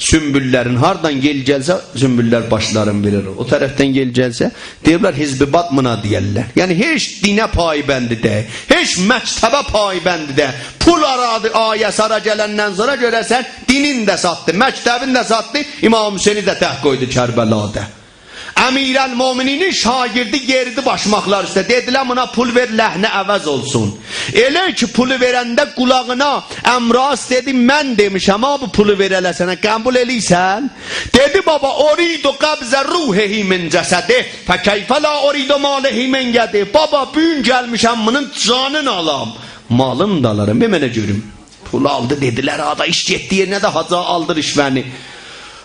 sümbüllərin hardan gel gəlsə, sümbüllər başlarını verir. O tərəfdən gel gəlsə, deyirlər hizb-i bad mına deyərlər. Yəni, heç dinə paybəndi də, heç məktəbə paybəndi də, pul aradı ayəsi ara gələndən sonra görəsən, dinin də satdı, məktəbin də satdı, İmam Hüseyni də təh qoydu Kərbəlada. Əmirəl-Mömininin şagirdi yeridi başmaqlar üstə. Dedilər, buna pul ver, ləhnə əvəz olsun. Elə ki, pulu verəndə qulağına Əmras dedi, mən demişəm, bu pulu verələ sənə, qəbul eləysən? Dedi, baba, oridu qəbzə ruhehi min cəsədi, fəkəyfələ oridu malehi min gədi. Baba, bugün gəlmişəm, bunun canını alam. Malını da alarım, bir mənə görüm. Pulu aldı, dedilər, ada iş getdi yerinə də haca aldır işvəni.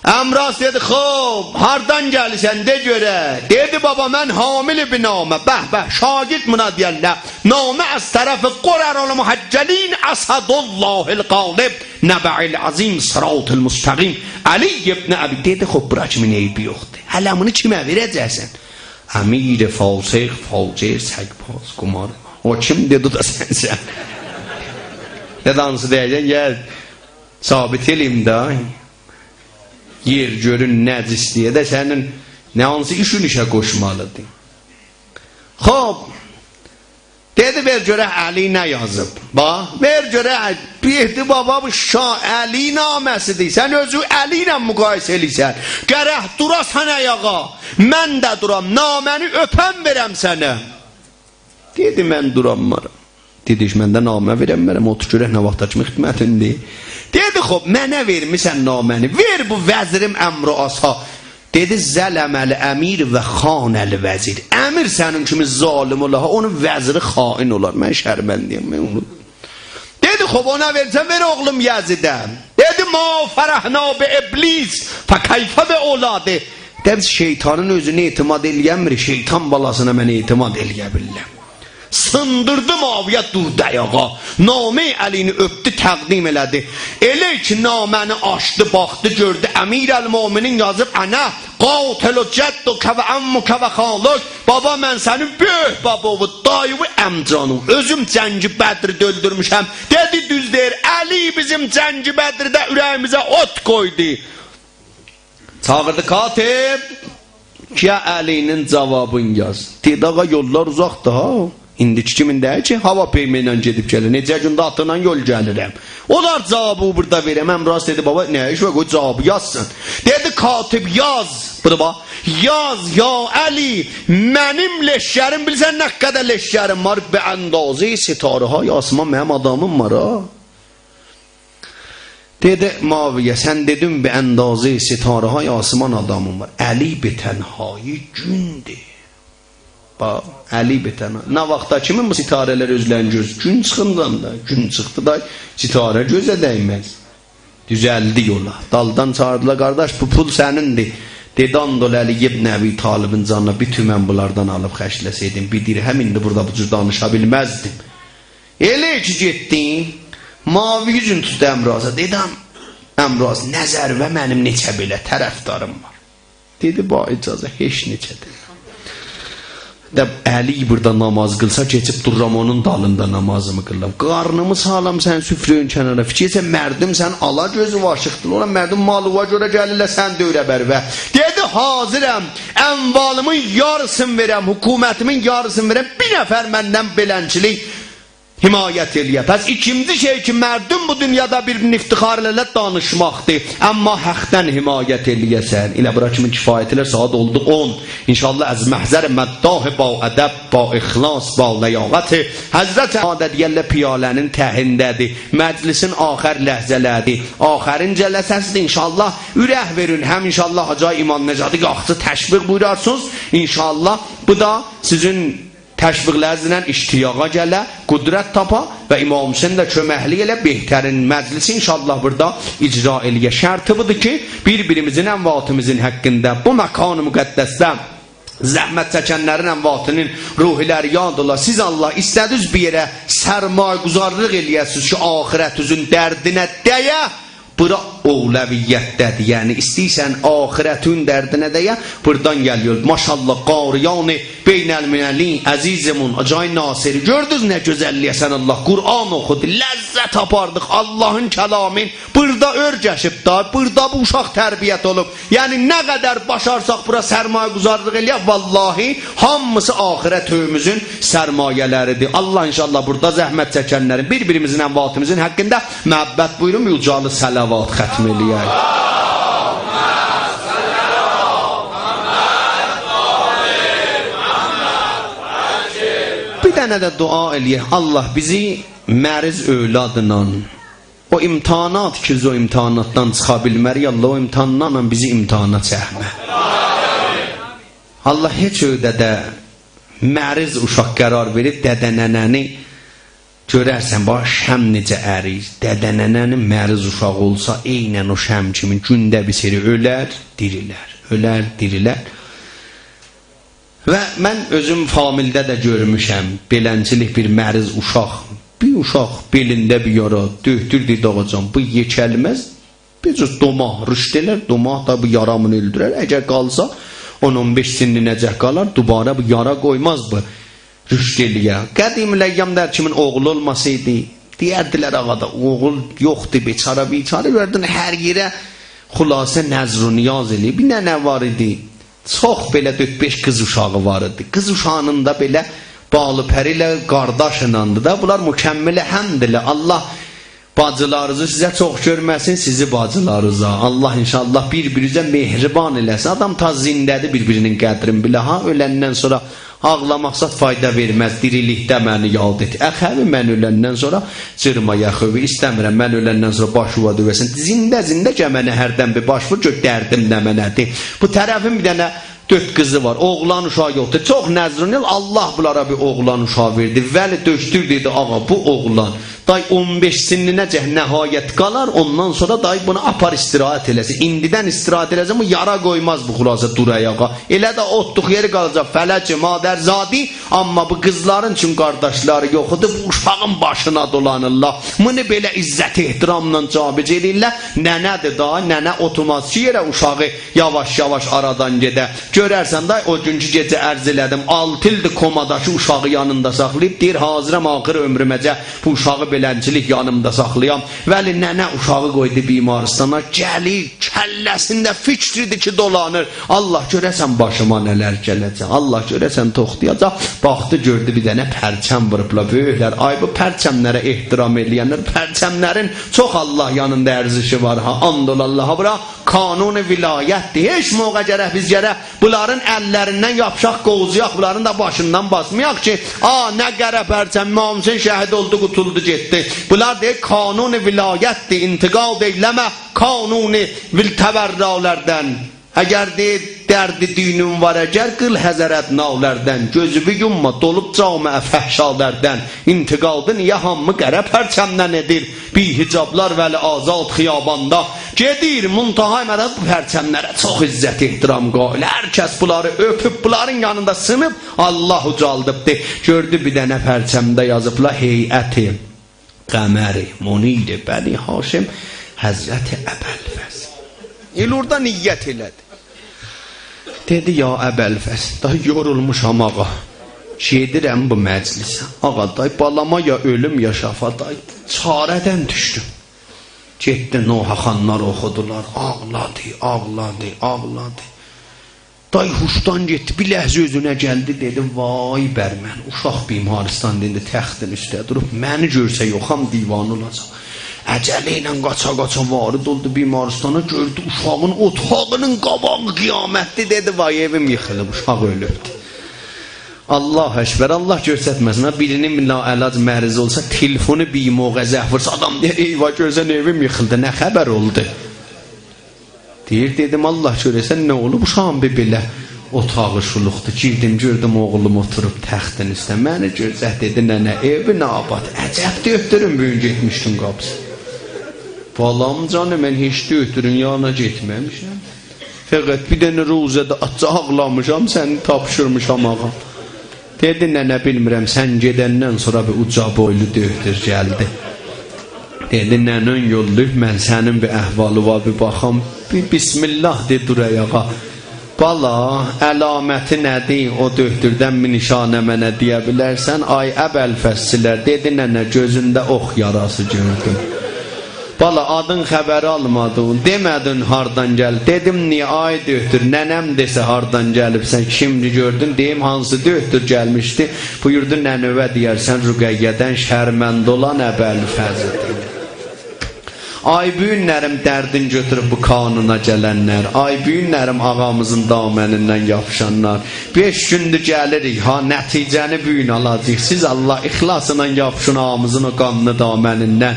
Əmras dedi, xob, hardan gəlsən de görə. Dedi, baba, mən hamil bir namə. Bəh, şagird buna deyərlər. Namə az tərəfi Qurarul Muhaccəlin Əsadullahil qalib Nəbə'il azim sıratul müstəqim Ali ibn Əbi. Dedi, xob, bura kimin eybi yoxdur. Hələ bunu kimə verəcəksən? Əmir, falsıq, falcir, səkbaz, qumar. O kim dedi da sənsən? Dedi, hansı deyəcək, gəl, sabit eləyim da. Yer görün nəcisliyə də sənin nə hansı işin işə qoşmalıdır. Xob, dedi, ver görək Əli nə yazıb. Bax, ver görək, bildi baba, bu Şah Əli naməsidir. Sən özü Əli ilə müqayisə eləysən. Gərək durasan ayağa, mən də duram, naməni öpən verəm sənə. Dedi, mən durammaram. Dedi, məndə namə verəmmərəm, otur görək nə vaxta kimi xidmətindir. Dedi, xob, mənə vermisən naməni, ver bu vəzirim əmr-i asa. Dedi, zələməl əmir və xanəl vəzir. Əmir sənin kimi zalim olar, onun vəziri xain olar. Mən şərbəndiyim, mən onu. Dedi, xob, ona versən, ver oğlum Yəzidən. Dedi, ma fərəhna be iblis, fəkəyfə be oladı. Dedi, şeytanın özünü etimad eləyəmir, şeytan balasına mən etimad eləyə bilirəm. Sındırdı Muaviyə, durdu ayağa. Namə əlini öpdü, təqdim elədi. Elə ki, naməni açdı, baxdı, gördü. Əmirəl-Möminin yazıb, ənə qatəl-u cəddu kəvə əmmu kəvə xalıq. Baba, mən sənin böyük babovu, dayıvı, əmcanım. Özüm cəngi Bədri döldürmüşəm. Dedi, düz deyir, Əli bizim cəngi Bədirdə ürəyimizə ot qoydu. Çağırdı katib, ki, Əlinin cavabını yaz. Dedi, ağa, yollar uzaqdır, ha? İndiki kimin deyir ki, hava peymi ilə gedib gəlir. Necə gündə atla yol gəlirəm. Onlar cavabı burada verəm. Əmraz dedi, baba, nə iş var, qoy cavabı yazsın. Dedi, katib yaz. Burada bax, yaz, ya Əli, mənim leşkərim, bilsən nə qədər leşkərim var? Be əndazı sitarə, ha, asman mənim adamım var, ha. Dedi, Muaviyə, sən dedim, be əndazı sitarə, ha, asman adamım var. Əli betənhayı gündür. Bax, Əli betənhayı. Nə vaxtda kimin bu sitarələr özlərin göz? Gün çıxından da, gün çıxdı da, sitarə gözə dəyməz. Düzəldi yola. Daldan çağırdılar, qardaş, bu pul sənindir. Dedi, andol Əli ibn Əbi Talibin canına bir tümən bunlardan alıb xərcləsəydim, bir dirhəm indi burada bu cür danışa bilməzdim. Elə ki, getdim, mavi yüzün tutdu Əmraza. Dedim, Əmraz, nəzər və mənim neçə belə tərəfdarım var. Dedi, ba icazə, heç neçədir. Əli burada namaz qılsa, keçib dururam onun dalında namazımı qıllam. Qarnımı sağlam sən süfrəyin kənara. Fikirsən, mərdim sən ala gözü vaşıqdır. Ona mərdim malıva görə gəlirlər, sən dövrə bərvə. Dedi, hazirəm, əmvalımın yarısını verəm, hökumətimin yarısını verəm, bir nəfər məndən belənçilik himayət eləyə. Pəs ikinci şey ki, mərdim bu dünyada bir-birini iftixar elələ danışmaqdır. Amma həqdən himayət eləyəsən. Elə bura kimin kifayətlər saat oldu 10. İnşallah əz məhzər məddahı ba ədəb, ba ixlas, ba ləyaqəti. Həzrət adədiyəllə piyalənin təhindədir. Məclisin axər ləhzələdir. Axərin cələsəsidir. İnşallah ürək verin. Həm inşallah Hacı İman Necadı yaxçı təşviq buyurarsınız. İnşallah bu da sizin təşviqlərinizlə iştiyağa gələ, qudrət tapa və İmam Hüseyin də köməkli elə behtərin məclisi inşallah burada icra eləyə. Şərti budur ki, bir-birimizin ənvatimizin həqqində bu məkan-ı müqəddəsdə Zəhmət çəkənlərin əmvatının ruhiləri yad ola. Siz Allah istədiniz bir yerə sərmayə quzarlıq eləyəsiniz ki, axirətinizin dərdinə dəyə. Bura ovləviyyətdədir. Yəni istəyirsən axirətin dərdinə dəyə. Buradan gəliyor. Maşallah qariyani beynəlminəli əzizimun acayın nasiri. Gördünüz nə gözəlliyəsən Allah. Qur'an oxudu. Ləzzət apardıq. Allahın kəlamin. Burada örgəşib da. Burada bu uşaq tərbiyyət olub. Yəni nə qədər başarsaq bura sərmayə quzarlıq eləyək. Vallahi hamısı axirət öyümüzün sərmayələridir. Allah inşallah burada zəhmət çəkənlərin bir-birimizin əmvatimizin haqqında məhəbbət buyurun. Yücalı səlavat xətm eləyək. Bir dənə də dua eləyək. Allah bizi məriz övladla o imtihanat ki, o imtihanatdan çıxa bilmərik. Allah o imtihanlarla bizi imtihana çəkmə. Allah heç övdədə məriz uşaq qərar verib dədə-nənəni görərsən, bax şəm necə ərir. Dədə-nənənin məriz uşaq olsa, eynən o şəm kimi gündə bir seri ölər, dirilər. Ölər, dirilər. Və mən özüm famildə də görmüşəm, beləncilik bir məriz uşaq. Bir uşaq belində bir yara, döhtür dedi ağacan, bu yekəlməz, bir cüz domah, rüşdələr, domah da bu yaramını öldürər. Əgər qalsa, 10-15 sinlinəcək qalar, dubara bu yara qoymaz bu. Rüşdeliyə. Qədimləyyəmlər kimin oğlu olmasaydı, deyərdilər ağada, oğul yoxdur, beçara, verdin hər yerə xülasə nəzr-ı niyaz eləyib. Bir nə var idi? Çox belə 4-5 qız uşağı var idi. Qız uşağının da belə bağlı pəri ilə qardaşınandı da. Bunlar mükəmmələ həmdilə. Allah bacılarınızı sizə çox görməsin, sizi bacılarınıza. Allah inşallah bir-birinizə mehriban eləsin. Adam ta zindədir bir-birinin qədrini bilə. Ha, öləndən sonra ağlamaqsat fayda verməz, dirilikdə məni yad et. Əxəvi mən öləndən sonra cırma yaxıvi, istəmirəm mən öləndən sonra başıva dövəsin. Zində gəmənə hərdən bir baş vur, gök dərdim nə mənədir. Bu tərəfin bir dənə 4 qızı var, oğlan uşağı yoxdur. Çox nəzrünül, Allah bunlara bir oğlan uşağı verdi. Vəli döşdür dedi, ağa bu oğlan. Day 15 sinninəcək nəhayət qalar, ondan sonra day bunu apar istirahət eləsin. İndidən istirahət eləsin, bu yara qoymaz bu xulasa durayağa. Elə də otluq yeri qalacaq, fələci, madərzadi. Amma bu qızların üçün qardaşları yoxudur, bu uşağın başına dolanırlar. Bunu belə izzət ehtiramla cabic eləyirlər. Nənədir da, nənə oturmaz ki, yerə uşağı yavaş-yavaş aradan gedə. Görərsən da, o günkü gecə ərz elədim, 6 ildir komadakı uşağı yanında saxlayıb, deyir, hazıram axır ömrüməcə bu uşağı beləncilik yanımda saxlayam. Vəli nənə uşağı qoydu bimaristana, gəlir, kəlləsində fikridir ki, dolanır. Allah görəsən başıma nələr gələcək, Allah görəsən toxtayacaq. Baxdı, gördü bir dənə pərçəm vırıbla, böyüklər, ay bu pərçəmlərə ehtiram eləyənlər, pərçəmlərin çox Allah yanında ərzişi var, ha, andol Allah'a bura, kanun-i vilayətdir. Heç moğa gərək biz gərək bunların əllərindən yapışaq, qovuzuyaq, bunların da başından basmayaq ki, nə qərə pərçəm, İmam Hüseyin şəhid oldu, qutuldu, getdi. Bunlar deyir, kanun-i vilayətdir, intiqal deyləmə, kanun-i viltəvərralərdən. Əgər deyir, dərdi düynün var, əgər qıl həzərət navlərdən, gözübü yumma, dolub camə fəhşalərdən, intiqaldı niyə hammı qərə pərçəmdən edir, bir hicablar vəli azad xiyabanda, gedir, muntahay mərəz bu pərçəmlərə çox izzət ehtiram qoyul, hər kəs bunları öpüb, bunların yanında sınıb, Allah ucaldıbdır, gördü bir dənə pərçəmdə yazıbla, heyəti, qəməri, munidi, Bəni Haşim, Həzrəti Əbəlfəz. İlurda niyyət elədi. Dedi, ya Əbəlfəz, da yorulmuşam ağa, gedirəm bu məclisə. Ağa, day, balama ya ölüm ya şafa, day, çarədən düşdüm. Getdi, Nohaxanlar oxudular, ağladı. Day, huşdan getdi, bir ləhzə özünə gəldi, dedi, vay bərmən, uşaq bimaristan, dedi, təxtin üstə durub, məni görsə yoxam, divan olacaq. Əcələ ilə qaça-qaça varid oldu bimaristana, gördü uşağın otağının qabağı qiyamətli, dedi, vay evim yıxılıb, uşaq ölübdü. Allah əşbər, Allah görsətməsin, birinin əlac məriz olsa, telefonu bir moğa zəhvırsa, adam deyir, eyvah görsən evim yıxıldı, nə xəbər oldu? Deyir, dedim, Allah görəsən, nə olub, uşağın bir belə otağı şuluqdu, girdim, gördüm oğlum oturub təxtin üstə, məni görsət, dedi, nənə, evi nə abad, əcəb döhtürüm, bugün getmişdim qapısı. Balam canım, mən heç döhtürün yanına getməmişəm. Fəqət bir dənə ruzədə açıq ağlamışam, səni tapşırmışam ağam. Dedi, nənə bilmirəm, sən gedəndən sonra bir uca boylu döhtür gəldi. Dedi, nənən yolluyub, mən sənin bir əhvalı var, bir baxam. Bir bismillah de dur ayağa. Bala, əlaməti nədir? O döhtürdən bir nişanə mənə deyə bilərsən? Ay əbəl fəssilər. Dedi, nənə gözündə ox yarası gördüm. Bala, adın xəbəri almadın, demədin hardan gəl. Dedim, niyə ay döhtür, nənəm desə hardan gəlibsən, kimdi gördün? Deyim, hansı döhtür gəlmişdi? Buyurdu, nənövə deyərsən, Rüqəyyədən şərmənd olan əbəl fəzidir. Ay büyünlərim dərdin götürüb bu kanuna gələnlər, ay büyünlərim ağamızın damənindən yapışanlar. 5 gündür gəlirik, ha nəticəni büyün alacaq. Siz Allah ixlasına yapışın ağamızın o qanlı damənindən.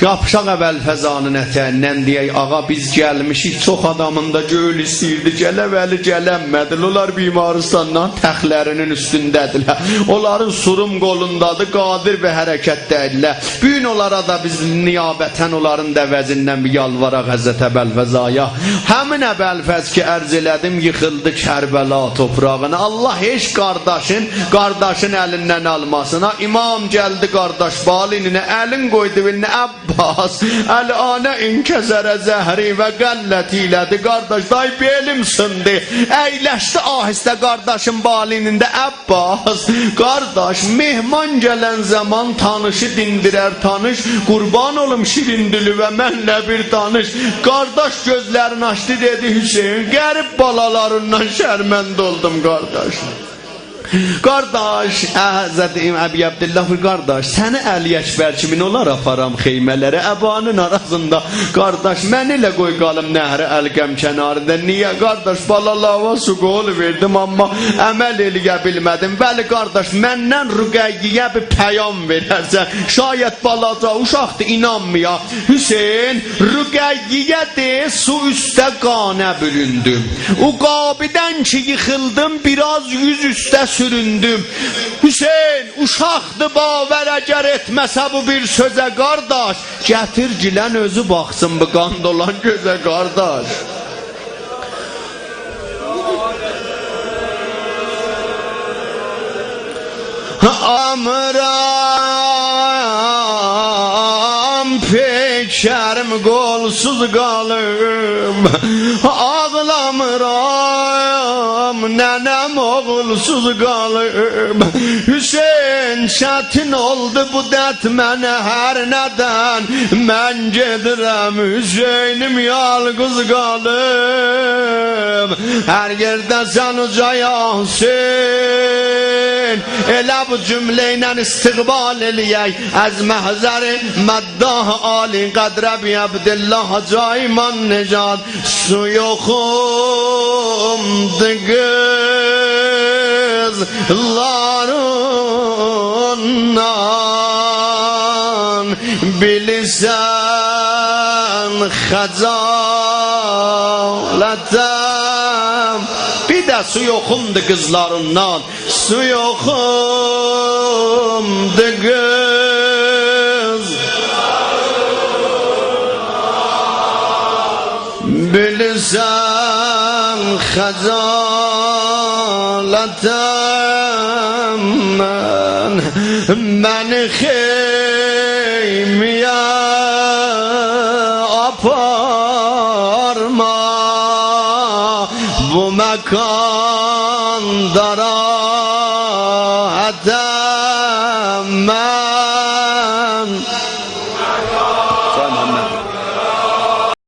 Yapışaq əvvəl fəzanın ətəyindən deyək, ağa biz gəlmişik, çox adamın da göl istəyirdi, gələvəli gələnmədir. Onlar Bimaristandan təxlərinin üstündədirlər. Onların surum qolundadır, qadir və hərəkətdədirlər. Büyün onlara da biz niyabətən onların dəvəzindən bir yalvaraq Həzrət Əbəlfəzaya. Həmin Əbəlfəz ki ərz elədim, yıxıldı Kərbəla toprağına. Allah heç qardaşın əlindən almasına. İmam gəldi qardaş balinine, əlin qoydu bilinə, Abbas, əl-anə inkəzərə zəhri və qəllət ilədi. Qardaş, day belim sındı. Əyləşdi ahistə qardaşın balinində. Abbas, qardaş, mehman gələn zaman tanışı dindirər tanış. Qurban olum şirindülü və mənlə bir tanış. Qardaş gözlərini açdı, dedi Hüseyin, qərib balalarından şərmənd oldum qardaş. Qardaş, Həzrətim Əbi Abdillah, qardaş, səni Əli Əkbər kimin olar aparam xeymələrə, əbanın arasında. Qardaş, mən elə qoy qalım nəhrə əlqəm kənarında. Niyə qardaş, balalava su qolu verdim, amma əməl eləyə bilmədim. Bəli qardaş, məndən Rüqəyyiyə bir pəyam verərsən, şayət balaca uşaqdır, inanmaya. Hüseyin, Rüqəyyiyə de, su üstə qanə büründüm. O qabidən ki yıxıldım, biraz yüz üstə süründüm. Hüseyin, uşaqdı bavər əgər etməsə bu bir sözə qardaş, gətir gilən özü baxsın bu qand olan gözə qardaş. Amram peşərim qolsuz qalım, ağlamıram nənəm oğulsuz qalım. Hüseyin, çətin oldu bu dət mənə hər nədən, mən gedirəm Hüseynim yalqız qalım. Hər yerdə sən uca Yasin, elə bu cümlə ilə istiqbal eləyək az məhzəri məddah Ali qədrə bi Abdillah Cayman Necad. Su yoxumdu qızlarından, bilirsən xəcalətəm. Bir də su yoxumdu qızlarından, su yoxumdu qız, bilirsən xəcalətəm. Məni xeymiyə aparma, bu məkan darar